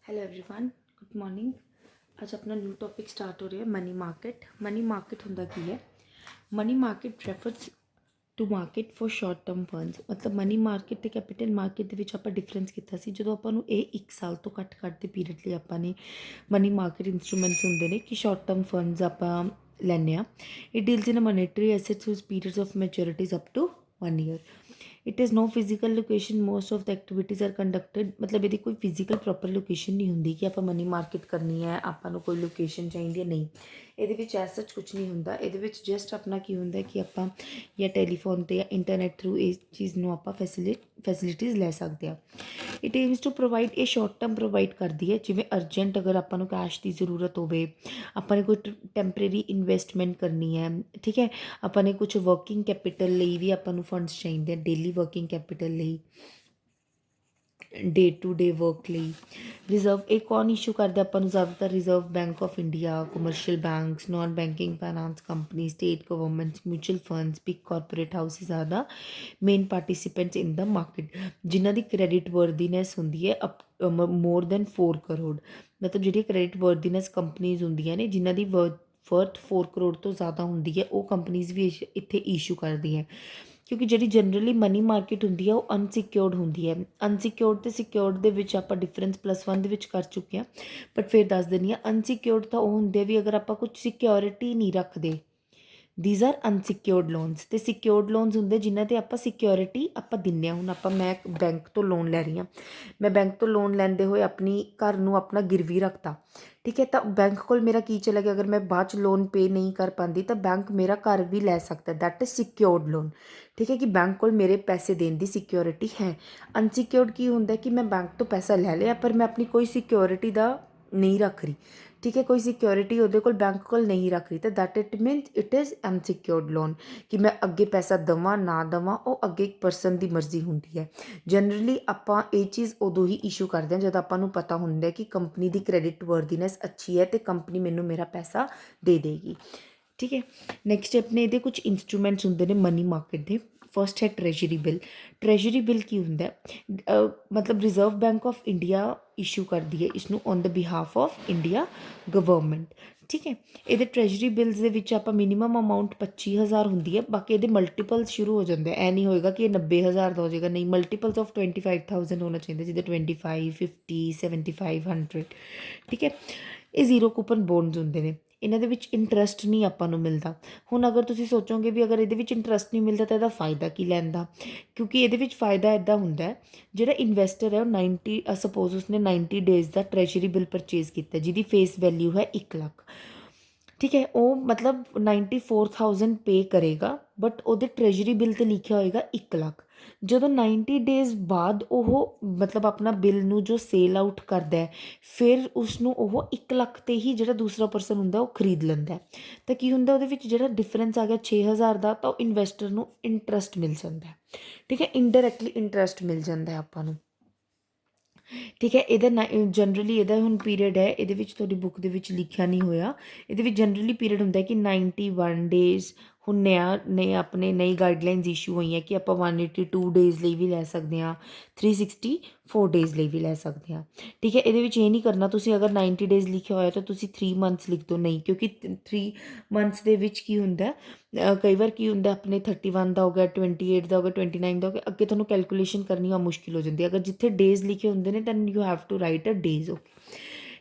Hello everyone, good morning. आज अपना new topic start हो रहा है मनी मार्केट। मनी मार्केट ਹੁੰਦਾ ਕੀ ਹੈ? Money market refers to market for short term funds. ਮਤਲਬ ਮਨੀ ਮਾਰਕੀਟ ਤੇ ਕੈਪੀਟਲ ਮਾਰਕੀਟ ਦੇ ਵਿੱਚ ਆਪਾਂ ਡਿਫਰੈਂਸ ਕੀਤਾ ਸੀ ਜਦੋਂ ਆਪਾਂ ਨੂੰ ਇਹ 1 ਸਾਲ ਤੋਂ ਘੱਟ ਦੇ ਪੀਰੀਅਡ ਲਈ ਆਪਾਂ ਨੇ ਮਨੀ ਮਾਰਕੀਟ ਇੰਸਟਰੂਮੈਂਟਸ ਹੁੰਦੇ ਨੇ ਕਿ ਸ਼ਾਰਟ ਟਰਮ ਫੰਡਸ ਆਪਾਂ ਲੈਂਦੇ ਹਾਂ। It deals in a monetary assets with periods of maturities up to 1 year. It is no physical location, most of the activities are conducted. मतलब ये कोई फिजिकल प्रॉपर लोकेशन नहीं होंगी कि आप मनी मार्केट करनी है, आपको कोई लोकेशन चाहिए नहीं। ये सच कुछ नहीं होंगे। ये जस्ट अपना की होंगे कि आप या टैलीफोन पर या इंटरनेट थ्रू इस चीज़ को आप फैसिलिटीज़ ले सकते हैं। इट एम्स टू प्रोवाइड ये शॉर्ट टर्म प्रोवाइड करती है, जिमें अर्जेंट अगर आपको कैश की जरूरत हो, आपने कोई टैंपरेरी इन्वेस्टमेंट करनी है, ठीक है, आपने कुछ वर्किंग कैपिटल ਲਈ भी आपको फंड्स चाहिए, डेली वर्किंग कैपिटल ਲਈ, डे टू डे वर्क ਲਈ। रिजर्व एक कौन इशू करता ਆਪਾਂ ਨੂੰ ज़्यादातर? Reserve bank of India, commercial banks, non banking finance company, state governments, mutual funds, big corporate houses are the main participants in the market, जिन्हों की क्रेडिट वर्दीनेस होंगी है मोर दैन 4 करोड़। मतलब जी क्रेडिट वर्दीनेस कंपनीज होंगे ने जिन्हों की worth 4 crore तो ज़्यादा होंगी है, वो कंपनीज भी इत्थे इशू करती हैं। क्योंकि जी जनरली मनी मार्केट होंगी है वो अनसिक्योर्ड होंगी है। अनसिक्योर्ड तो सिक्योर्ड के आप डिफरेंस +1 कर चुके हैं, बट फिर दस देनी है अनसिक्योर्ड तो वो होंगे भी अगर आप कुछ सिक्योरिटी नहीं रखते। These are unsecured loans. तो सिक्योर्ड लोन्स होंगे जिन्हों पर आप सिक्योरिटी आप दिन्ने। हूँ आप मैं बैंक तो लोन लै रही हाँ, मैं बैंक तो लोन लैंदे हुए अपनी घर नूं अपना गिरवी रखता, ठीक है, तो बैंक को मेरा की चला गया। अगर मैं बाद लोन पे नहीं कर पाती तो बैंक मेरा घर भी लै सकता। दैट इज सिक्योर्ड लोन, ठीक है, कि बैंक को मेरे पैसे देने की सिक्योरिटी है। अनसिक्योर्ड की होंगे कि मैं बैंक तो पैसा लै लिया पर मैं अपनी कोई सिक्योरिटी का नहीं रख रही, ठीक है, कोई सिक्योरिटी वो बैंक को नहीं रख रही, तो that it मीनस it is unsecured loan. कि मैं अगे पैसा देवां ना देवां वो अगे एक परसन की मर्जी होंगी है। जनरली आप ये चीज़ उदों ही इशू करते हैं जब आपको पता होंगे कि कंपनी की क्रेडिट वर्दीनेस अच्छी है तो कंपनी मैनू मेरा पैसा दे देगी, ठीक है। नैक्सट अपने ये कुछ इंस्ट्रूमेंट्स होंगे ने मनी मार्केट के। फर्स्ट है ट्रेजरी बिल। ट्रेजरी बिल की होंगे मतलब reserve bank of India issue करती है इसनों on the behalf of India government, ठीक है। ये ट्रेजरी बिल्स के आप मिनीमम अमाउंट 25,000 होंगी है, बाकी ये मल्टीपल्स शुरू हो जाते हैं। ऐ नहीं होएगा कि 90,000 का हो जाएगा, नहीं, मल्टीपल्स ऑफ 25,000 होना चाहिए, जिसे 25, 50, 75, 100, ठीक है। ये जीरो कूपन बॉन्ड्स होंगे ने, इन्हों के इंटरस्ट नहीं आपको मिलता। हुण अगर तुसीं सोचोगे भी अगर ये इंटरस्ट नहीं मिलता तो यदा फायदा की लैन का? क्योंकि ये फायदा इदा होंगे है जो इन्वेस्टर है वो 90 सपोज उसने 90 डेज़ का ट्रेजरी बिल परचेज किया जिसकी फेस वैल्यू है 1 लाख, ठीक है, वो मतलब 94,000 पे करेगा, बट वो ट्रेजरी बिल तो लिखा होएगा 1 लाख। जो 90 डेज़ बाद वो मतलब अपना बिल नू जो सेल आउट करता है फिर उसनों वो 1 लाख ते ही जो दूसरा परसन होंगे वो खरीद लेंदा है। तो की होंगे वो डिफरेंस आ गया 6,000 का, तो इन्वेस्टर नू इंटरस्ट मिल जाता है, ठीक है, इनडायरैक्टली इंटरस्ट मिल जाता है आपको, ठीक है। ये जनरली ये हम पीरियड है ये बुक के लिखा नहीं होया। ये जनरली पीरियड होंगे कि 91 डेज़। हूँ नया अपने नई गाइडलाइनस इशू हुई हैं कि आप 182 डेज़ भी लै सकते हैं, 364 डेज़ भी लै सकते हैं, ठीक है। ये नहीं करना तुसी अगर 90 डेज़ लिखा होया तो तुसी 3 मंथ्स लिख दो, नहीं, क्योंकि 3 मंथ्स के की होंगे कई बार की होंगे अपने 31 का हो गया, 28 का हो गया, 29 का हो गया, अगे थोड़ा कैलकुलेशन करनी मुश्किल हो जाती है। अगर जिथे डेज़ लिखे होंगे ने than you have to write a days, okay,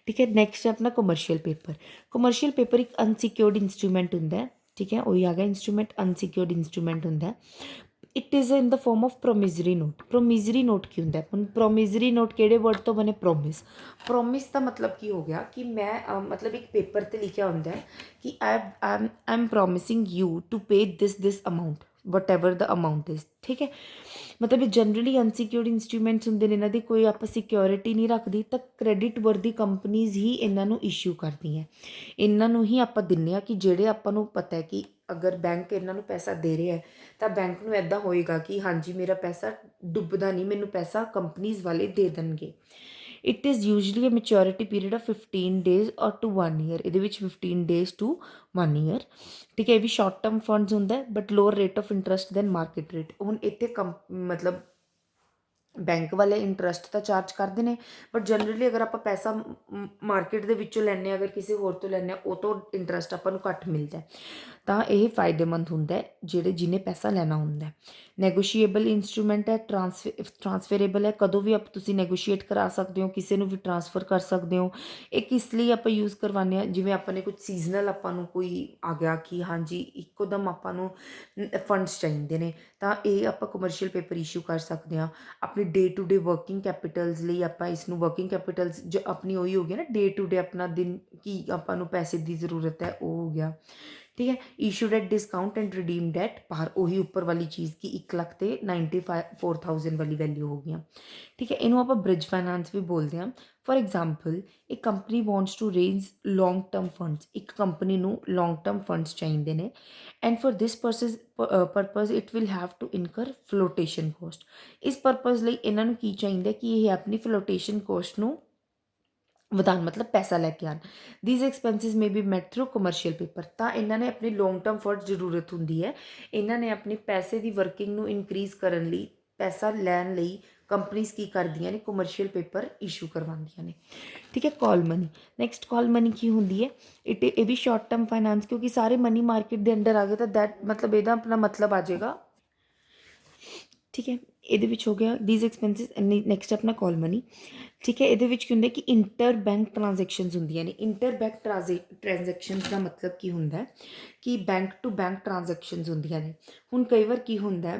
ठीक है। नैक्सट है अपना कमर्शियल पेपर। कमर्शियल पेपर एक अनसिक्योर्ड इंस्ट्रूमेंट होंगे, ठीक है, वही आ गया इंस्ट्रूमेंट, अनसिक्योर्ड इंस्ट्रूमेंट होंगे। It is in the form of promissory note. Promissory note की होंगे? हम प्रोमिजरी नोट किहड़े वर्ड तो बने? प्रोमिस। प्रोमिस का मतलब की हो गया कि मैं मतलब एक पेपर पर लिखा होंगे कि I am promising you to pay this amount whatever the amount is, ठीक है। मतलब जनरली अनसिक्योर्ड इंस्ट्रूमेंट्स होंगे ने, इन्हों की कोई आप सिक्योरिटी नहीं रखती, तो क्रेडिट वर्दी कंपनीज ही इन्हों इशू करती हैं। इन्हों ही आप दिन्ने कि जेडे आपको पता है कि अगर बैंक इन्हों पैसा दे रहा है तो बैंक में इदा होएगा कि हाँ जी मेरा पैसा डुबदा नहीं, मैनू पैसा कंपनीज वाले दे देंगे। It is usually a maturity period of 15 days और टू 1 ईयर। ये 15 डेज़ टू 1 ईयर, ठीक है। ये भी शॉर्ट टर्म फंड्स होंगे but lower rate of interest than market rate. हुण इत्थे मतलब ਬੈਂਕ ਵਾਲੇ ਇੰਟਰਸਟ ਤਾਂ ਚਾਰਜ ਕਰਦੇ ਨੇ, ਬਟ ਜਨਰਲੀ ਅਗਰ ਆਪਾਂ ਪੈਸਾ ਮਾਰਕੀਟ ਦੇ ਵਿੱਚੋਂ ਲੈਂਦੇ ਹਾਂ, ਅਗਰ ਕਿਸੇ ਹੋਰ ਤੋਂ ਲੈਂਦੇ ਹਾਂ, ਉਹ ਤੋਂ ਇੰਟਰਸਟ ਆਪਾਂ ਨੂੰ ਘੱਟ ਮਿਲਦਾ, ਤਾਂ ਇਹ ਫਾਇਦੇਮੰਦ ਹੁੰਦਾ ਹੈ ਜਿਹਨੇ ਪੈਸਾ ਲੈਣਾ ਹੁੰਦਾ। ਨੈਗੋਸ਼ੀਏਬਲ ਇੰਸਟਰੂਮੈਂਟ ਹੈ, ਟਰਾਂਸਫੇਰੇਬਲ ਹੈ, ਕਦੋਂ ਵੀ ਤੁਸੀਂ ਨੈਗੋਸ਼ੀਏਟ ਕਰਾ ਸਕਦੇ ਹੋ, ਕਿਸੇ ਨੂੰ ਵੀ ਟਰਾਂਸਫਰ ਕਰ ਸਕਦੇ ਹੋ। ਇਹ ਕਿਸ ਲਈ ਆਪਾਂ ਯੂਜ਼ ਕਰਵਾਉਂਦੇ ਹਾਂ, ਜਿਵੇਂ ਆਪਾਂ ਨੇ ਕੁਝ ਸੀਜ਼ਨਲ ਆਪਾਂ ਨੂੰ ਕੋਈ ਆ ਗਿਆ ਕਿ ਹਾਂਜੀ ਇੱਕੋ ਦਮ ਆਪਾਂ ਨੂੰ ਫੰਡਸ ਚਾਹੀਦੇ ਨੇ, ਤਾਂ ਇਹ ਆਪਾਂ ਕਮਰਸ਼ੀਅਲ ਪੇਪਰ ਇਸ਼ੂ ਕਰ ਸਕਦੇ ਹਾਂ। ਆਪਣੀ day to day working capitals ਲਈ ਆਪਾਂ ਇਸ ਨੂੰ ਵਰਕਿੰਗ ਕੈਪੀਟਲਸ ਜੋ ਆਪਣੀ ਉਹੀ ਹੋ ਗਿਆ ਨਾ, ਡੇ ਟੂ ਡੇ ਆਪਣਾ ਦਿਨ ਕੀ ਆਪਾਂ ਨੂੰ ਪੈਸੇ ਦੀ ਜ਼ਰੂਰਤ ਹੈ, ਉਹ ਹੋ ਗਿਆ। ਠੀਕ ਹੈ। Issued at discount and redeemed at par, ਉਹੀ ਉੱਪਰ ਵਾਲੀ ਚੀਜ਼ ਕਿ 1,00,000 ਤੇ 94,000 ਵਾਲੀ ਵੈਲਿਊ ਹੋ ਗਈਆਂ। ਠੀਕ ਹੈ। ਇਹਨੂੰ ਆਪਾਂ ਬ੍ਰਿਜ ਫਾਈਨਾਂਸ ਵੀ ਬੋਲਦੇ ਹਾਂ। ਫॉर एग्जाम्पल एक company wants to raise long term funds, एक कंपनी ਨੂੰ लॉन्ग टर्म फंड्स ਚਾਹੀਦੇ ਨੇ, and for this purpose it will have to incur flotation cost. ਇਸ ਪਰਪਸ ਲਈ ਇਹਨਾਂ ਨੂੰ ਕੀ ਚਾਹੀਦਾ ਕਿ ਇਹ ਆਪਣੀ ਫਲੋਟੇਸ਼ਨ ਕੋਸਟ ਨੂੰ ਵਧਾਉਣ, ਮਤਲਬ ਪੈਸਾ ਲੈ ਕੇ ਆਉਣ। These expenses may be met through commercial paper. ਤਾਂ ਇਹਨਾਂ ਨੇ ਆਪਣੀ ਲੌਂਗ ਟਰਮ ਫੰਡ ਜ਼ਰੂਰਤ ਹੁੰਦੀ ਹੈ, ਇਹਨਾਂ ਨੇ ਆਪਣੀ ਪੈਸੇ ਦੀ ਵਰਕਿੰਗ ਨੂੰ ਇਨਕਰੀਜ਼ ਕਰਨ ਲਈ, ਪੈਸਾ ਲੈਣ ਲਈ ਕੰਪਨੀਜ਼ ਕੀ ਕਰਦੀਆਂ ਨੇ, ਕਮਰਸ਼ੀਅਲ ਪੇਪਰ ਇਸ਼ੂ ਕਰਵਾਉਂਦੀਆਂ ਨੇ। ਠੀਕ ਹੈ। ਕਾਲ ਮਨੀ, ਨੈਕਸਟ ਕਾਲ ਮਨੀ ਕੀ ਹੁੰਦੀ ਹੈ, ਇਹ ਵੀ ਸ਼ਾਰਟ ਟਰਮ ਫਾਈਨਾਂਸ, ਕਿਉਂਕਿ ਸਾਰੇ ਮਨੀ ਮਾਰਕੀਟ ਦੇ ਅੰਡਰ ਆ ਗਏ ਤਾਂ ਦੈਟ ਮਤਲਬ ਇਹਦਾ ਆਪਣਾ ਮਤਲਬ ਆ ਜਾਏਗਾ। ਠੀਕ ਹੈ। ਇਹਦੇ ਵਿੱਚ ਹੋ ਗਿਆ ਦੀਜ਼ ਐਕਸਪੈਂਸਿਸ। ਨੈਕਸਟ ਆਪਣਾ ਕਾਲ ਮਨੀ। ਠੀਕ ਹੈ। ਇਹਦੇ ਵਿੱਚ ਕੀ ਹੁੰਦਾ ਕਿ ਇੰਟਰ ਬੈਂਕ ਟ੍ਰਾਂਜੈਕਸ਼ਨਸ ਹੁੰਦੀਆਂ ਨੇ। ਇੰਟਰ ਬੈਂਕ ਟ੍ਰਾਂਜੈਕਸ਼ਨਸ ਦਾ ਮਤਲਬ ਕੀ ਹੁੰਦਾ ਕਿ ਬੈਂਕ ਟੂ ਬੈਂਕ ਟ੍ਰਾਂਜੈਕਸ਼ਨਸ ਹੁੰਦੀਆਂ ਨੇ। ਹੁਣ ਕਈ ਵਾਰ ਕੀ ਹੁੰਦਾ,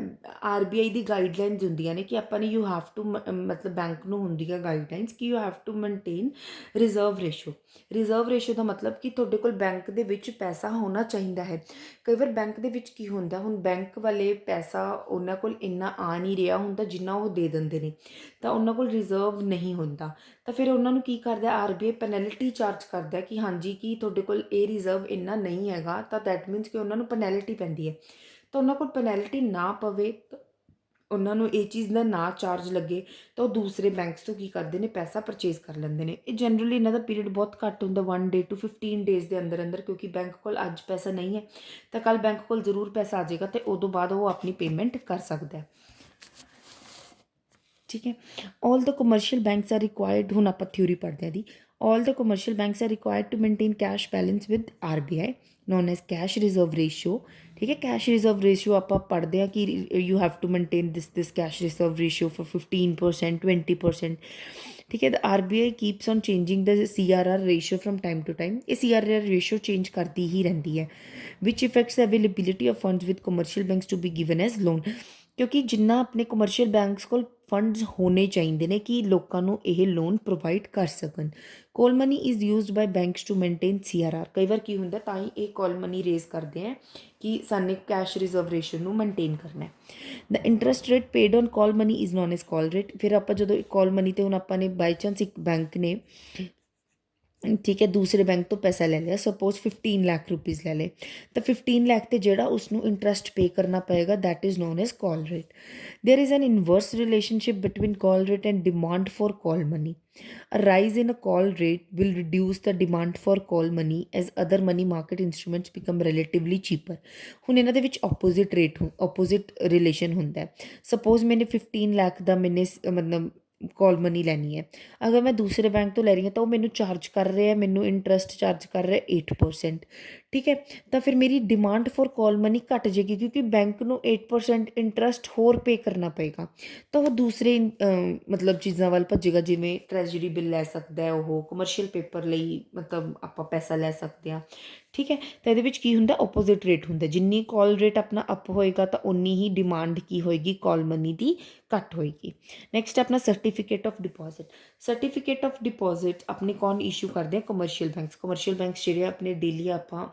RBI ਦੀ ਗਾਈਡਲਾਈਨਸ ਹੁੰਦੀਆਂ ਨੇ ਕਿ ਆਪਾਂ ਨੇ ਯੂ ਹੈਵ ਟੂ, ਮਤਲਬ ਬੈਂਕ ਨੂੰ ਹੁੰਦੀ ਹੈ ਗਾਈਡਲਾਈਨਸ ਕਿ you have to maintain reserve ratio. Reserve ratio ਦਾ ਮਤਲਬ ਕਿ ਤੁਹਾਡੇ ਕੋਲ ਬੈਂਕ ਦੇ ਵਿੱਚ ਪੈਸਾ ਹੋਣਾ ਚਾਹੀਦਾ ਹੈ। ਕਈ ਵਾਰ ਬੈਂਕ ਦੇ ਵਿੱਚ ਕੀ ਹੁੰਦਾ, ਹੁਣ ਬੈਂਕ ਵਾਲੇ ਪੈਸਾ ਉਹਨਾਂ ਕੋਲ ਇੰਨਾ ਆ ਨਹੀਂ ਰਿਹਾ ਹੁੰਦਾ ਜਿੰਨਾ ਉਹ ਦੇ ਦਿੰਦੇ ਨੇ, ਤਾਂ ਉਹਨਾਂ ਕੋਲ ਰਿਜ਼ਰਵ ਨਹੀਂ ਹੁੰਦਾ, ਤਾਂ ਫਿਰ ਉਹਨਾਂ ਨੂੰ ਕੀ ਕਰਦਾ, RBI ਪੈਨਲਟੀ ਚਾਰਜ ਕਰਦਾ ਕਿ ਹਾਂਜੀ ਕਿ ਤੁਹਾਡੇ ਕੋਲ ਇਹ ਰਿਜ਼ਰਵ ਇੰਨਾ ਨਹੀਂ ਹੈਗਾ, ਤਾਂ ਦੈਟ ਮੀਨਸ ਕਿ ਉਹਨਾਂ ਨੂੰ ਪੈਨਲਟੀ ਪੈਂਦੀ ਹੈ। ਤਾਂ ਉਹਨਾਂ ਕੋਲ ਪੈਨਲਟੀ ਨਾ ਪਵੇ, ਉਹਨਾਂ ਨੂੰ ਇਹ ਚੀਜ਼ ਦਾ ਨਾ ਚਾਰਜ ਲੱਗੇ, ਤਾਂ ਉਹ ਦੂਸਰੇ ਬੈਂਕਸ ਤੋਂ ਕੀ ਕਰਦੇ ਨੇ, ਪੈਸਾ ਪਰਚੇਜ਼ ਕਰ ਲੈਂਦੇ ਨੇ। ਇਹ ਜਨਰਲੀ ਇਹਨਾਂ ਦਾ ਪੀਰੀਅਡ ਬਹੁਤ ਘੱਟ ਹੁੰਦਾ, 1 day to 15 days ਦੇ ਅੰਦਰ ਅੰਦਰ, ਕਿਉਂਕਿ ਬੈਂਕ ਕੋਲ ਅੱਜ ਪੈਸਾ ਨਹੀਂ ਹੈ ਤਾਂ ਕੱਲ੍ਹ ਬੈਂਕ ਕੋਲ ਜ਼ਰੂਰ ਪੈਸਾ ਆ ਜਾਏਗਾ ਅਤੇ ਉਦੋਂ ਬਾਅਦ ਉਹ ਆਪਣੀ ਪੇਮੈਂਟ ਕਰ ਸਕਦਾ। ਠੀਕ ਹੈ। All the commercial banks are required, ਹੁਣ ਆਪਾਂ ਥਿਊਰੀ ਪੜ੍ਹਦੇ ਹਾਂ ਦੀ। All the commercial banks are required to maintain cash balance with RBI known as cash reserve ratio. ਠੀਕ ਹੈ। ਕੈਸ਼ ਰਿਜ਼ਰਵ ਰੇਸ਼ੀਓ ਆਪਾਂ ਪੜ੍ਹਦੇ ਹਾਂ ਕਿ you have to maintain this cash reserve ratio for 15%, 20%। ਠੀਕ ਹੈ। RBI keeps on changing the CRR ratio from time to time. ਇਹ CRR ratio change ਕਰਦੀ ਹੀ ਰਹਿੰਦੀ ਹੈ, which affects availability of funds with commercial banks to be given as loan. ਕਿਉਂਕਿ ਜਿੰਨਾ ਆਪਣੇ ਕਮਰਸ਼ੀਅਲ ਬੈਂਕਸ ਕੋਲ ਫੰਡਸ ਹੋਣੇ ਚਾਹੀਦੇ ਨੇ ਕਿ ਲੋਕਾਂ ਨੂੰ ਇਹ ਲੋਨ ਪ੍ਰੋਵਾਈਡ ਕਰ ਸਕਣ। Call money is used by banks to maintain CRR। ਕਈ ਵਾਰ ਕੀ ਹੁੰਦਾ, ਤਾਂ ਹੀ ਇਹ ਕਾਲ ਮਨੀ ਰੇਜ਼ ਕਰਦੇ ਹੈ ਕਿ ਸਾਨੂੰ ਕੈਸ਼ ਰਿਜ਼ਰਵ ਰੇਸ਼ੀਓ ਨੂੰ ਮੇਨਟੇਨ ਕਰਨਾ ਹੈ। The interest rate paid on call money is known as call rate. ਫਿਰ ਆਪਾਂ ਜਦੋਂ ਕਾਲ ਮਨੀ 'ਤੇ ਹੁਣ ਆਪਾਂ ਨੇ ਬਾਈ ਚਾਂਸ ਇੱਕ ਬੈਂਕ ਨੇ, ਠੀਕ ਹੈ, ਦੂਸਰੇ ਬੈਂਕ ਤੋਂ ਪੈਸਾ ਲੈ ਲਿਆ, ਸਪੋਜ਼ 15 ਲੱਖ ਰੁਪੀਜ਼ ਲੈ ਲਏ, ਤਾਂ 15 ਲੱਖ 'ਤੇ ਜਿਹੜਾ ਉਸਨੂੰ ਇੰਟਰਸਟ ਪੇ ਕਰਨਾ ਪਏਗਾ that is known as call rate. There is an inverse relationship between call rate and demand for call money. A rise in a call rate will reduce the demand for call money as other money market instruments become relatively cheaper। ਹੁਣ ਇਹਨਾਂ ਦੇ ਵਿੱਚ opposite relation ਹੁੰਦਾ ਹੈ। Suppose ਮੈਨੇ 15 ਲੱਖ ਦਾ ਮੈਨੇ ਮਤਲਬ ਕਾਲ money ਲੈਣੀ ਹੈ, ਅਗਰ ਮੈਂ ਦੂਸਰੇ ਬੈਂਕ ਤੋਂ ਲੈ ਰਹੀ ਹਾਂ ਤਾਂ ਉਹ ਮੈਨੂੰ ਚਾਰਜ ਕਰ ਰਿਹਾ, ਮੈਨੂੰ ਇੰਟਰਸਟ ਚਾਰਜ ਕਰ ਰਿਹਾ 8%। ਠੀਕ ਹੈ। ਤਾਂ ਫਿਰ ਮੇਰੀ ਡਿਮਾਂਡ ਫॉर ਕਾਲ ਮਨੀ ਘੱਟ ਜਾਏਗੀ, ਕਿਉਂਕਿ ਬੈਂਕ ਨੂੰ 8% ਇੰਟਰਸਟ ਹੋਰ ਪੇ ਕਰਨਾ ਪਏਗਾ, ਤਾਂ ਉਹ ਦੂਸਰੇ ਮਤਲਬ ਚੀਜ਼ਾਂ ਵੱਲ ਭੱਜੇਗਾ, ਜਿਵੇਂ ਟਰੈਜਰੀ ਬਿੱਲ ਲੈ ਸਕਦਾ ਹੈ, ਉਹ ਕਮਰਸ਼ੀਅਲ ਪੇਪਰ ਲਈ ਮਤਲਬ ਆਪਾਂ ਪੈਸਾ ਲੈ ਸਕਦੇ ਹਾਂ। ਠੀਕ ਹੈ। ਤਾਂ ਇਹਦੇ ਵਿੱਚ ਕੀ ਹੁੰਦਾ, ਆਪੋਜ਼ਿਟ ਰੇਟ ਹੁੰਦਾ, ਜਿੰਨੀ ਕਾਲ ਰੇਟ ਆਪਣਾ ਅਪ ਹੋਏਗਾ ਤਾਂ ਉਨੀ ਹੀ ਡਿਮਾਂਡ ਕੀ ਹੋਏਗੀ, ਕਾਲ ਮਨੀ ਦੀ ਘੱਟ ਹੋਏਗੀ। ਨੈਕਸਟ ਆਪਣਾ certificate of deposit. Certificate of deposit ਆਪਣੇ ਕੌਣ ਇਸ਼ੂ ਕਰਦੇ ਆ, ਕਮਰਸ਼ੀਅਲ ਬੈਂਕਸ। ਕਮਰਸ਼ੀਅਲ ਬੈਂਕਸ ਜਿਹੜੇ ਆਪਣੇ ਡੇਲੀ ਆਪਾਂ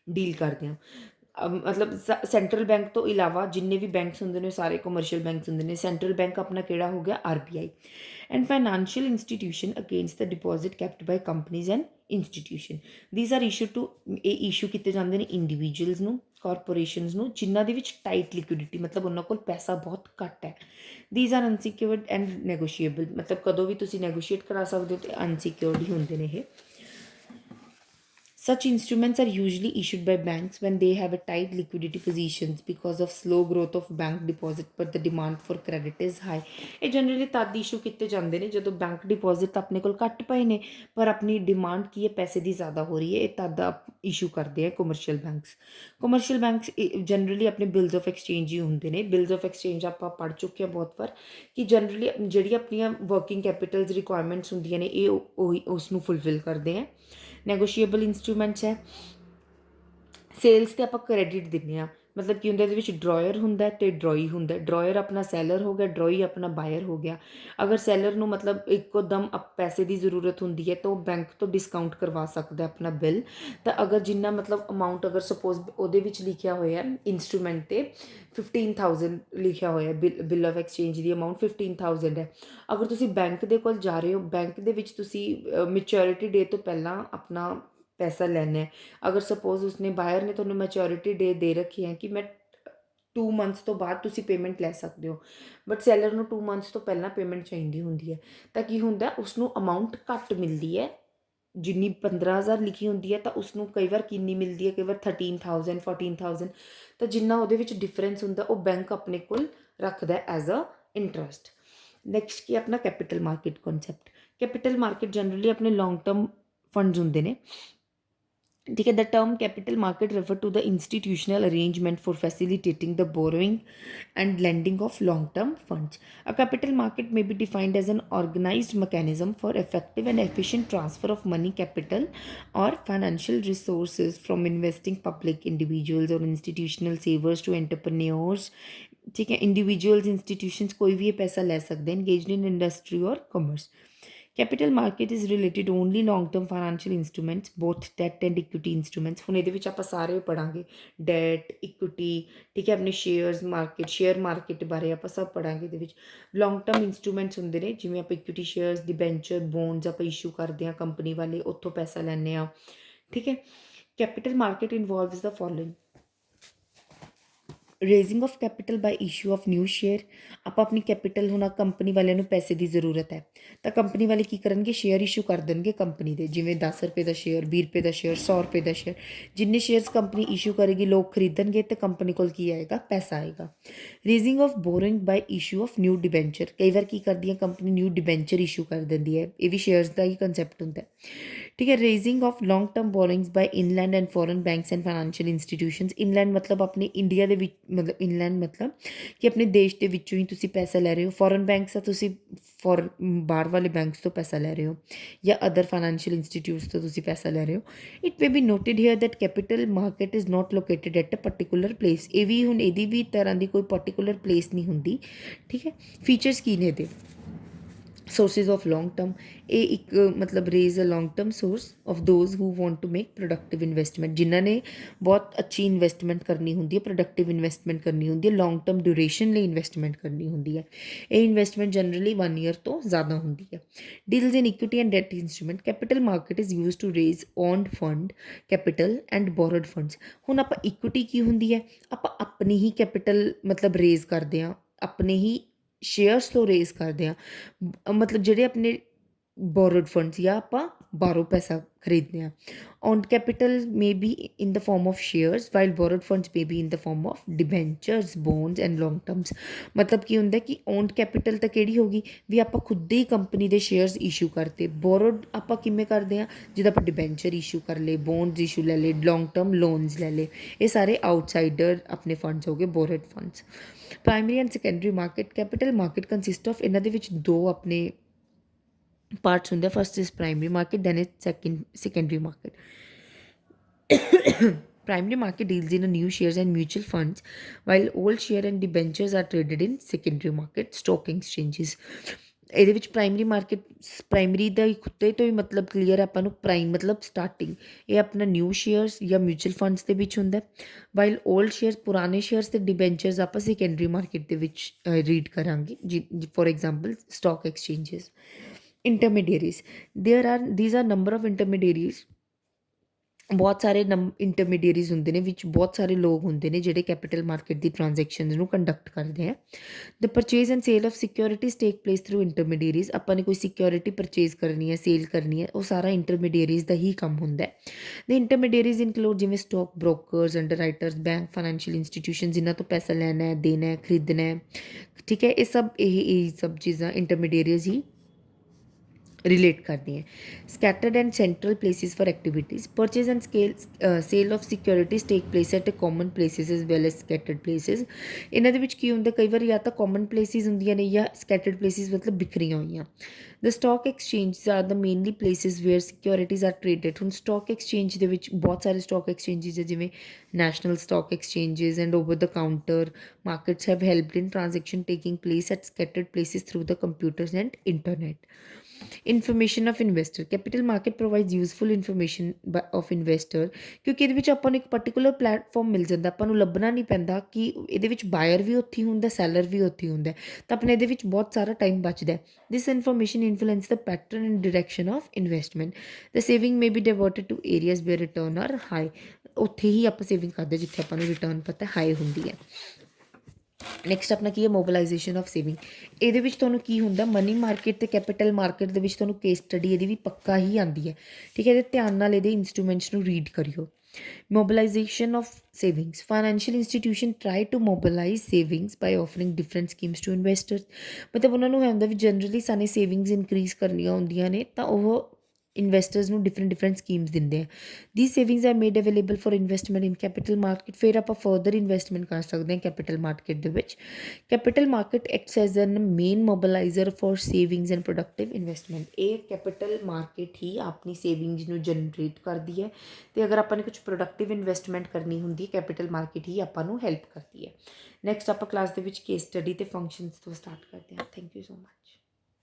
ਡੀਲ ਕਰਦੇ ਹਾਂ, ਮਤਲਬ ਸੈਂਟਰਲ ਬੈਂਕ ਤੋਂ ਇਲਾਵਾ ਜਿੰਨੇ ਵੀ ਬੈਂਕਸ ਹੁੰਦੇ ਨੇ ਸਾਰੇ ਕਮਰਸ਼ੀਅਲ ਬੈਂਕਸ ਹੁੰਦੇ ਨੇ। ਸੈਂਟਰਲ ਬੈਂਕ ਆਪਣਾ ਕਿਹੜਾ ਹੋ ਗਿਆ, RBI। And financial institution against the deposit kept by companies and institution. These are issue to, ਇਹ ਇਸ਼ੂ ਕੀਤੇ ਜਾਂਦੇ ਨੇ ਇੰਡੀਵਿਜੂਅਲਸ ਨੂੰ, ਕਾਰਪੋਰੇਸ਼ਨਸ ਨੂੰ, ਜਿਨ੍ਹਾਂ ਦੇ ਵਿੱਚ ਟਾਈਟ ਲਿਕੁਇਡਿਟੀ, ਮਤਲਬ ਉਹਨਾਂ ਕੋਲ ਪੈਸਾ ਬਹੁਤ ਘੱਟ ਹੈ। ਦੀਜ਼ ਆਰ ਅਨਸਿਕਿਉਰਡ ਐਂਡ ਨੈਗੋਸ਼ੀਏਬਲ, ਮਤਲਬ ਕਦੋਂ ਵੀ ਤੁਸੀਂ ਨੈਗੋਸ਼ੀਏਟ ਕਰਾ ਸਕਦੇ ਹੋ, ਅਤੇ ਅਨਸਿਕਿਉਰਡ ਹੀ ਹੁੰਦੇ ਨੇ ਇਹ। Such instruments are usually issued by banks when they have a tight liquidity positions because of slow growth of bank deposit but the demand for credit is high। ਇਹ ਜਨਰਲੀ ਤਦ ਇਸ਼ੂ ਕੀਤੇ ਜਾਂਦੇ ਨੇ ਜਦੋਂ ਬੈਂਕ ਡਿਪੋਜ਼ਿਟ ਆਪਣੇ ਕੋਲ ਘੱਟ ਪਏ ਨੇ ਪਰ ਆਪਣੀ ਡਿਮਾਂਡ ਕੀ ਹੈ, ਪੈਸੇ ਦੀ ਜ਼ਿਆਦਾ ਹੋ ਰਹੀ ਹੈ, ਇਹ ਤਦ ਇਸ਼ੂ ਕਰਦੇ ਆ commercial banks. Commercial banks generally ਆਪਣੇ ਬਿਲਸ ਆਫ ਐਕਸਚੇਂਜ ਹੀ ਹੁੰਦੇ ਨੇ। ਬਿਲਸ ਆਫ ਐਕਸਚੇਂਜ ਆਪਾਂ ਪੜ੍ਹ ਚੁੱਕੇ ਹਾਂ ਬਹੁਤ ਵਾਰ ਕਿ ਜਨਰਲੀ ਜਿਹੜੀ ਆਪਣੀਆਂ ਵਰਕਿੰਗ ਕੈਪੀਟਲਸ ਰਿਕੁਆਇਰਮੈਂਟਸ ਹੁੰਦੀਆਂ ਨੇ ਇਹ ਉਹੀ ਉਸ ਨੂੰ ਫੁਲਫਿਲ ਕਰਦੇ ਆ। ਨੈਗੋਸ਼ੀਏਬਲ ਇੰਸਟਰੂਮੈਂਟਸ ਹੈ, ਸੇਲਸ 'ਤੇ ਆਪਾਂ ਕ੍ਰੈਡਿਟ ਦਿੰਦੇ ਹਾਂ। ਮਤਲਬ ਕੀ ਹੁੰਦਾ, ਇਹਦੇ ਵਿੱਚ ਡਰਾਇਰ ਹੁੰਦਾ ਅਤੇ ਡਰੋਈ ਹੁੰਦਾ। ਡਰਾਇਰ ਆਪਣਾ ਸੈਲਰ ਹੋ ਗਿਆ, ਡਰੋਈ ਆਪਣਾ ਬਾਇਰ ਹੋ ਗਿਆ। ਅਗਰ ਸੈਲਰ ਨੂੰ ਮਤਲਬ ਇੱਕੋ ਦਮ ਪੈਸੇ ਦੀ ਜ਼ਰੂਰਤ ਹੁੰਦੀ ਹੈ ਤਾਂ ਉਹ ਬੈਂਕ ਤੋਂ ਡਿਸਕਾਊਂਟ ਕਰਵਾ ਸਕਦਾ ਆਪਣਾ ਬਿੱਲ। ਤਾਂ ਅਗਰ ਜਿੰਨਾ ਮਤਲਬ ਅਮਾਊਂਟ ਅਗਰ ਸਪੋਜ਼ ਉਹਦੇ ਵਿੱਚ ਲਿਖਿਆ ਹੋਇਆ ਇੰਸਟਰੂਮੈਂਟ 'ਤੇ 15,000 ਲਿਖਿਆ ਹੋਇਆ, bill of exchange the amount 15,000 ਹੈ। ਅਗਰ ਤੁਸੀਂ ਬੈਂਕ ਦੇ ਕੋਲ ਜਾ ਰਹੇ ਹੋ, ਬੈਂਕ ਦੇ ਵਿੱਚ ਤੁਸੀਂ ਮੈਚੋਰਿਟੀ ਡੇ ਤੋਂ ਪਹਿਲਾਂ ਆਪਣਾ ਪੈਸਾ ਲੈਣਾ ਹੈ। ਅਗਰ ਸਪੋਜ਼ ਉਸਨੇ ਬਾਇਰ ਨੇ ਤੁਹਾਨੂੰ ਮੈਚੋਰਿਟੀ ਡੇ ਦੇ ਰੱਖੀ ਹੈ ਕਿ ਮੈਂ 2 ਮੰਥਸ ਤੋਂ ਬਾਅਦ ਤੁਸੀਂ ਪੇਮੈਂਟ ਲੈ ਸਕਦੇ ਹੋ, ਬਟ ਸੈਲਰ ਨੂੰ 2 ਮੰਥਸ ਤੋਂ ਪਹਿਲਾਂ ਪੇਮੈਂਟ ਚਾਹੀਦੀ ਹੁੰਦੀ ਹੈ। ਤਾਂ ਕੀ ਹੁੰਦਾ, ਉਸਨੂੰ ਅਮਾਊਂਟ ਘੱਟ ਮਿਲਦੀ ਹੈ। ਜਿੰਨੀ 15,000 ਲਿਖੀ ਹੁੰਦੀ ਹੈ ਤਾਂ ਉਸਨੂੰ ਕਈ ਵਾਰ ਕਿੰਨੀ ਮਿਲਦੀ ਹੈ, ਕਈ ਵਾਰ 13,000 14,000। ਤਾਂ ਜਿੰਨਾ ਉਹਦੇ ਵਿੱਚ ਡਿਫਰੈਂਸ ਹੁੰਦਾ ਉਹ ਬੈਂਕ ਆਪਣੇ ਕੋਲ ਰੱਖਦਾ ਐਜ਼ ਅ ਇੰਟਰਸਟ। ਨੈਕਸਟ ਕੀ ਆਪਣਾ capital market concept. Capital market generally ਆਪਣੇ ਲੌਂਗ ਟਰਮ ਫੰਡਸ ਹੁੰਦੇ ਨੇ। ठीक है, the term capital market refer to the institutional arrangement for facilitating the borrowing and lending of long-term funds. A capital market may be defined as an organized mechanism for effective and efficient transfer of money, capital, or financial resources from investing public individuals or institutional savers to entrepreneurs। ठीक है, individuals institutions कोई भी ये पैसा ले सकते हैं engaged in industry और commerce। Capital market is related only long term financial instruments both debt and equity instruments. ਹੁਣ ਇਹਦੇ ਵਿੱਚ ਆਪਾਂ ਸਾਰੇ ਪੜਾਂਗੇ, ਡੈਟ, ਇਕੁਇਟੀ, ਠੀਕ ਹੈ, ਆਪਣੇ ਸ਼ੇਅਰ ਮਾਰਕੀਟ ਬਾਰੇ ਆਪਾਂ ਸਭ ਪੜਾਂਗੇ ਇਹਦੇ ਵਿੱਚ। ਲੌਂਗ ਟਰਮ ਇੰਸਟਰੂਮੈਂਟਸ ਹੁੰਦੇ ਨੇ ਜਿਵੇਂ ਆਪਾਂ ਇਕੁਇਟੀ ਸ਼ੇਅਰਸ, ਡਿਬੈਂਚਰ, ਬੌਂਡਸ ਆਪਾਂ ਇਸ਼ੂ ਕਰਦੇ ਹਾਂ ਕੰਪਨੀ ਵਾਲੇ, ਉੱਥੋਂ ਪੈਸਾ ਲੈਂਦੇ ਹਾਂ। ਠੀਕ ਹੈ, capital market involves the following. Raising of capital by issue of new share. ਆਪਾਂ ਆਪਣੀ ਕੈਪੀਟਲ, ਹੁਣ ਕੰਪਨੀ ਵਾਲਿਆਂ ਨੂੰ ਪੈਸੇ ਦੀ ਜ਼ਰੂਰਤ ਹੈ ਤਾਂ ਕੰਪਨੀ ਵਾਲੇ ਕੀ ਕਰਨਗੇ, ਸ਼ੇਅਰ ਇਸ਼ੂ ਕਰ ਦੇਣਗੇ ਕੰਪਨੀ ਦੇ, ਜਿਵੇਂ 10 ਰੁਪਏ ਦਾ ਸ਼ੇਅਰ, 20 ਰੁਪਏ ਦਾ ਸ਼ੇਅਰ, 100 ਰੁਪਏ ਦਾ ਸ਼ੇਅਰ। ਜਿੰਨੇ ਸ਼ੇਅਰਸ ਕੰਪਨੀ ਇਸ਼ੂ ਕਰੇਗੀ ਲੋਕ ਖਰੀਦਣਗੇ ਅਤੇ ਕੰਪਨੀ ਕੋਲ ਕੀ ਆਏਗਾ, ਪੈਸਾ ਆਏਗਾ। Raising of borrowing by issue of new debenture. ਕਈ ਵਾਰ ਕੀ ਕਰਦੀ ਹੈ ਕੰਪਨੀ, ਨਿਊ ਡਿਬੈਂਚਰ ਇਸ਼ੂ ਕਰ ਦਿੰਦੀ ਹੈ, ਇਹ ਵੀ ਸ਼ੇਅਰਸ ਦਾ ਹੀ ਕੰਸੈਪਟ ਹੁੰਦਾ। ठीक है, raising of long term borrowings by inland and foreign banks and financial institutions. Inland मतलब अपने इंडिया ਦੇ ਵਿੱਚ, मतलब इनलैंड मतलब ਕਿ ਆਪਣੇ ਦੇਸ਼ ਦੇ ਵਿੱਚੋਂ ਹੀ ਤੁਸੀਂ ਪੈਸਾ ਲੈ ਰਹੇ ਹੋ। ਫੋਰਨ ਬੈਂਕਸ ਆ, ਤੁਸੀਂ ਬਾਹਰ ਵਾਲੇ ਬੈਂਕਸ ਤੋਂ ਪੈਸਾ ਲੈ ਰਹੇ ਹੋ ਜਾਂ ਅਦਰ ਫਾਈਨੈਂਸ਼ੀਅਲ ਇੰਸਟੀਟਿਊਟਸ ਤੋਂ ਤੁਸੀਂ ਪੈਸਾ ਲੈ ਰਹੇ ਹੋ। It may be noted here that capital market is not located at a particular place. ਇਹ ਵੀ ਹੁਣ ਇਹਦੀ ਵੀ ਤਰ੍ਹਾਂ ਦੀ ਕੋਈ ਪਰਟੀਕੂਲਰ ਪਲੇਸ ਨਹੀਂ ਹੁੰਦੀ। ਠੀਕ ਹੈ, ਫੀਚਰਸ ਕੀ ਨੇ ਇਹਦੇ। सोर्सिज ऑफ लॉन्ग टर्म, ये एक मतलब raise a long term source of those who want to make productive investment. जिन्होंने बहुत अच्छी इन्वेस्टमेंट करनी होंगी है, प्रोडक्टिव इन्वेस्टमेंट करनी होंगी है, लॉन्ग टर्म ड्यूरेशन लिए इन्वेस्टमेंट करनी होंगी है। ये इन्वेस्टमेंट जनरली 1 ईयर तो ज़्यादा होंगी है। Deals in equity and debt instrument. Capital market is use to raise owned fund capital and borrowed funds. हुण आप इक्विटी की होंगी है, आप अपनी ही कैपिटल मतलब रेज करते हैं, अपने ही ਸ਼ੇਅਰਸ ਤੋਂ ਰੇਜ਼ ਕਰਦੇ ਹਾਂ। ਮਤਲਬ ਜਿਹੜੇ ਆਪਣੇ ਬੋਰੋਡ ਫੰਡਸ ਜਾਂ ਆਪਾਂ ਬਾਹਰੋਂ ਪੈਸਾ ਖਰੀਦਦੇ ਹਾਂ। Owned capital may be in the form of shares while borrowed funds may be in the form of debentures, bonds and long terms. ਮਤਲਬ ਕੀ ਹੁੰਦਾ ਕਿ ਓਨਡ ਕੈਪੀਟਲ ਤਾਂ ਕਿਹੜੀ ਹੋਗੀ ਵੀ ਆਪਾਂ ਖੁਦ ਹੀ ਕੰਪਨੀ ਦੇ ਸ਼ੇਅਰਸ ਇਸ਼ੂ ਕਰਤੇ। ਬੋਰੋਡ ਆਪਾਂ ਕਿਵੇਂ ਕਰਦੇ ਹਾਂ, ਜਿੱਦਾਂ ਆਪਾਂ ਡਿਬੈਂਚਰ ਇਸ਼ੂ ਕਰ ਲਏ, ਬੌਂਡਸ ਇਸ਼ੂ ਲੈ ਲਏ, ਲੌਂਗ ਟਰਮ ਲੋਨਸ ਲੈ ਲਏ। ਇਹ ਸਾਰੇ ਆਊਟਸਾਈਡਰ ਆਪਣੇ ਫੰਡਸ ਹੋ ਗਏ, borrowed funds. Primary and secondary market. Capital market consist of, ਇਹਨਾਂ ਦੇ ਵਿੱਚ ਦੋ ਆਪਣੇ ਪਾਰਟਸ ਹੁੰਦੇ। First is primary market, then is secondary market. Primary market deals in new shares and mutual funds, while old share and debentures are traded in secondary market, stock exchanges। ਇਹਦੇ ਵਿੱਚ primary market, primary ਦਾ ਖੁੱਤੇ ਤੋਂ ਹੀ ਮਤਲਬ clear ਆਪਾਂ ਨੂੰ। Prime ਮਤਲਬ starting, ਇਹ ਆਪਣਾ new shares ਜਾਂ ਮਿਊਚੁਅਲ ਫੰਡਸ ਦੇ ਵਿੱਚ ਹੁੰਦਾ। ਵਾਈਲ ਓਲਡ ਸ਼ੇਅਰਸ, ਪੁਰਾਣੇ ਸ਼ੇਅਰਸ ਅਤੇ ਡਿਬੈਂਚਰਸ ਆਪਾਂ ਸੈਕੰਡਰੀ ਮਾਰਕੀਟ ਦੇ ਵਿੱਚ ਰੀਡ ਕਰਾਂਗੇ, for example stock exchanges. intermediaries, these are number of intermediaries ਬਹੁਤ ਸਾਰੇ ਇੰਟਰਮੀਡੀਏਰੀਜ਼ ਹੁੰਦੇ ਨੇ, ਵਿੱਚ ਬਹੁਤ ਸਾਰੇ ਲੋਕ ਹੁੰਦੇ ਨੇ ਜਿਹੜੇ ਕੈਪੀਟਲ ਮਾਰਕੀਟ ਦੀ ਟ੍ਰਾਂਜੈਕਸ਼ਨਸ ਨੂੰ ਕੰਡਕਟ ਕਰਦੇ ਆ। The purchase and sale of securities take place through intermediaries. ਆਪਾਂ ਨੇ ਕੋਈ ਸਿਕਿਉਰਿਟੀ ਪਰਚੇਜ਼ ਕਰਨੀ ਹੈ, ਸੇਲ ਕਰਨੀ ਹੈ, ਉਹ ਸਾਰਾ ਇੰਟਰਮੀਡੀਏਰੀਜ਼ ਦਾ ਹੀ ਕੰਮ ਹੁੰਦਾ ਹੈ। ਦ ਇੰਟਰਮੀਡੀਏਰੀਜ਼ ਇਨਕਲੂਡ ਜਿਵੇਂ stock brokers, underwriters, bank, financial institution, ਜਿਨ੍ਹਾਂ ਤੋਂ ਪੈਸਾ ਲੈਣਾ ਹੈ, ਦੇਣਾ ਹੈ, ਖਰੀਦਣਾ ਹੈ, ਠੀਕ ਹੈ। ਇਹ ਸਭ ਚੀਜ਼ਾਂ ਇੰਟਰਮੀਡੀਏਰੀਜ਼ ਹੀ relate करती हैं। Scattered and central places for activities, purchase and sale of securities take place at common places as well as scattered places। ਇਹਨਾਂ ਦੇ ਵਿੱਚ ਕੀ ਹੁੰਦਾ, ਕਈ ਵਾਰ ਜਾਂ ਤਾਂ common places ਹੁੰਦੀਆਂ ਨੇ ਜਾਂ scattered places ਮਤਲਬ ਬਿਖਰੀਆਂ ਹੋਈਆਂ। The stock exchanges are the mainly places where securities are traded। ਹੁਣ stock exchange ਦੇ ਵਿੱਚ ਬਹੁਤ ਸਾਰੇ stock exchanges ਹੈ, ਜਿਵੇਂ national stock exchanges and over the counter markets have helped in transaction taking place at scattered places through the computers and internet। Information of investor, capital market provides useful information of investor, ਕਿਉਂਕਿ ਇਹਦੇ ਵਿੱਚ ਆਪਾਂ ਨੂੰ ਇੱਕ particular platform ਮਿਲ ਜਾਂਦਾ, ਆਪਾਂ ਨੂੰ ਲੱਭਣਾ ਨਹੀਂ ਪੈਂਦਾ ਕਿ ਇਹਦੇ ਵਿੱਚ ਬਾਇਰ ਵੀ ਉੱਥੇ ਹੀ ਹੁੰਦਾ, ਸੈਲਰ ਵੀ ਉੱਥੇ ਹੀ ਹੁੰਦਾ, ਤਾਂ ਆਪਣੇ ਇਹਦੇ ਵਿੱਚ ਬਹੁਤ ਸਾਰਾ ਟਾਈਮ ਬਚਦਾ ਹੈ। This information influence the pattern and direction of investment. The saving may be diverted to areas where return are high. ਉੱਥੇ ਹੀ ਆਪਾਂ ਸੇਵਿੰਗ ਕਰਦੇ ਜਿੱਥੇ ਆਪਾਂ ਨੂੰ ਰਿਟਰਨ ਪਤਾ ਹਾਈ ਹੁੰਦੀ ਹੈ। ਨੈਕਸਟ ਆਪਣਾ ਕੀ ਹੈ, ਮੋਬਿਲਾਈਜੇਸ਼ਨ ਆਫ ਸੇਵਿੰਗ। ਇਹਦੇ ਵਿੱਚ ਤੁਹਾਨੂੰ ਕੀ ਹੁੰਦਾ, ਮਨੀ ਮਾਰਕੀਟ ਅਤੇ ਕੈਪੀਟਲ ਮਾਰਕੀਟ ਦੇ ਵਿੱਚ ਤੁਹਾਨੂੰ ਕੇਸ ਸਟੱਡੀ ਇਹਦੀ ਵੀ ਪੱਕਾ ਹੀ ਆਉਂਦੀ ਹੈ, ਠੀਕ ਹੈ। ਇਹਦੇ ਧਿਆਨ ਨਾਲ ਇਹਦੇ ਇੰਸਟਰੂਮੈਂਟਸ ਨੂੰ ਰੀਡ ਕਰਿਓ। mobilization of savings, financial institution try to mobilize savings by offering different schemes to investors। ਮਤਲਬ ਉਹਨਾਂ ਨੂੰ ਇਹ ਹੁੰਦਾ ਵੀ ਜਨਰਲੀ ਸਾਨੂੰ ਸੇਵਿੰਗਸ ਇਨਕਰੀਜ਼ ਕਰਨੀਆਂ ਹੁੰਦੀਆਂ ਨੇ ਤਾਂ ਉਹ ਇਨਵੈਸਟਰਸ ਨੂੰ ਡਿਫਰੈਂਟ ਸਕੀਮਸ ਦਿੰਦੇ ਆ। ਦੀਸ savings R made available for investment in capital market. ਫਿਰ ਆਪਾਂ ਫਰਦਰ ਇਨਵੈਸਟਮੈਂਟ ਕਰ ਸਕਦੇ ਹਾਂ ਕੈਪੀਟਲ ਮਾਰਕੀਟ ਦੇ ਵਿੱਚ। Capital market acts as an main mobiliser for savings and productive investment. ਇਹ ਕੈਪੀਟਲ ਮਾਰਕੀਟ ਹੀ ਆਪਣੀ ਸੇਵਿੰਗਸ ਨੂੰ ਜਨਰੇਟ ਕਰਦੀ ਹੈ, ਅਤੇ ਅਗਰ ਆਪਾਂ ਨੇ ਕੁਝ ਪ੍ਰੋਡਕਟਿਵ ਇਨਵੈਸਟਮੈਂਟ ਕਰਨੀ ਹੁੰਦੀ ਹੈ, ਕੈਪੀਟਲ ਮਾਰਕੀਟ ਹੀ ਆਪਾਂ ਨੂੰ ਹੈਲਪ ਕਰਦੀ ਹੈ। ਨੈਕਸਟ ਆਪਾਂ ਕਲਾਸ ਦੇ ਵਿੱਚ ਕੇਸ ਸਟੱਡੀ ਅਤੇ ਫੰਕਸ਼ਨਸ ਤੋਂ ਸਟਾਰਟ ਕਰਦੇ ਹਾਂ। Thank you so much.